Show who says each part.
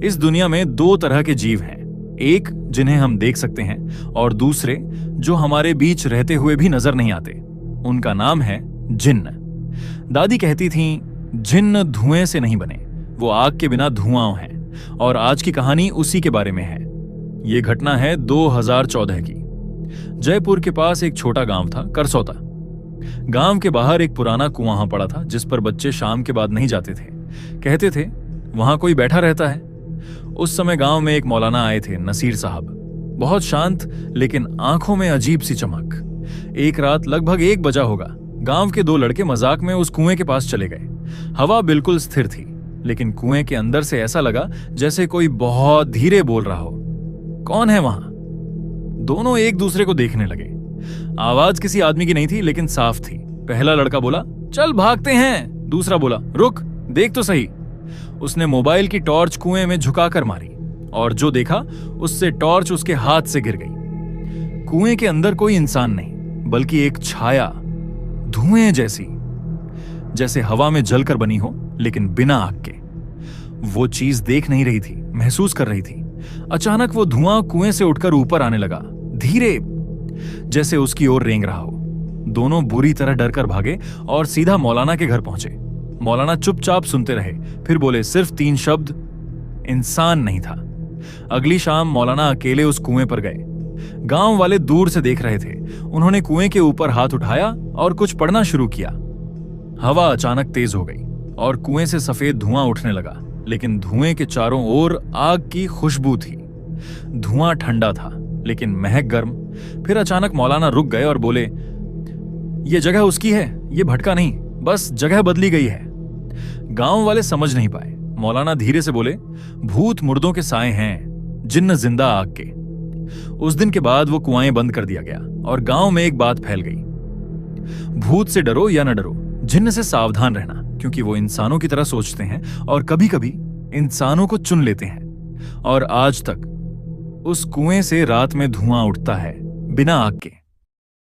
Speaker 1: इस दुनिया में दो तरह के जीव हैं, एक जिन्हें हम देख सकते हैं और दूसरे जो हमारे बीच रहते हुए भी नजर नहीं आते। उनका नाम है जिन्न। दादी कहती थीं, जिन्न धुएं से नहीं बने, वो आग के बिना धुआं हैं। और आज की कहानी उसी के बारे में है। ये घटना है 2014 की। जयपुर के पास एक छोटा गांव था, करसौता। गांव के बाहर एक पुराना कुआं पड़ा था जिस पर बच्चे शाम के बाद नहीं जाते थे। कहते थे वहां कोई बैठा रहता है। उस समय गांव में एक मौलाना आए थे, नसीर साहब। बहुत शांत लेकिन आंखों में अजीब सी चमक। एक रात लगभग 1 बजा होगा, गांव के 2 लड़के मजाक में उस कुएं के पास चले गए। हवा बिल्कुल स्थिर थी, लेकिन कुएं के अंदर से ऐसा लगा जैसे कोई बहुत धीरे बोल रहा हो, कौन है वहां? दोनों एक दूसरे को देखने लगे। आवाज किसी आदमी की नहीं थी, लेकिन साफ थी। पहला लड़का बोला, चल भागते हैं। दूसरा बोला, रुक, देख तो सही। उसने मोबाइल की टॉर्च कुएं में झुकाकर मारी और जो देखा उससे टॉर्च उसके हाथ से गिर गई। कुएं के अंदर कोई इंसान नहीं, बल्कि एक छाया, धुएं जैसी, जैसे हवा में जलकर बनी हो, लेकिन बिना आग के। वो चीज देख नहीं रही थी, महसूस कर रही थी। अचानक वो धुआं कुएं से उठकर ऊपर आने लगा, धीरे, जैसे उसकी ओर रेंग रहा हो। दोनों बुरी तरह डरकर भागे और सीधा मौलाना के घर पहुंचे। मौलाना चुपचाप सुनते रहे, फिर बोले सिर्फ 3 शब्द, इंसान नहीं था। अगली शाम मौलाना अकेले उस कुएं पर गए। गांव वाले दूर से देख रहे थे। उन्होंने कुएं के ऊपर हाथ उठाया और कुछ पढ़ना शुरू किया। हवा अचानक तेज हो गई और कुएं से सफेद धुआं उठने लगा, लेकिन धुएं के चारों ओर आग की खुशबू थी। धुआं ठंडा था, लेकिन महक गर्म। फिर अचानक मौलाना रुक गए और बोले, ये जगह उसकी है, ये भटका नहीं, बस जगह बदली गई है। गांव वाले समझ नहीं पाए। मौलाना धीरे से बोले, भूत मुर्दों के साए हैं, जिन्न जिंदा आग के। उस दिन के बाद वो कुआं बंद कर दिया गया और गांव में एक बात फैल गई, भूत से डरो या न डरो, जिन्न से सावधान रहना, क्योंकि वो इंसानों की तरह सोचते हैं और कभी-कभी इंसानों को चुन लेते हैं। और आज तक उस कुएं से रात में धुआं उठता है, बिना आग के।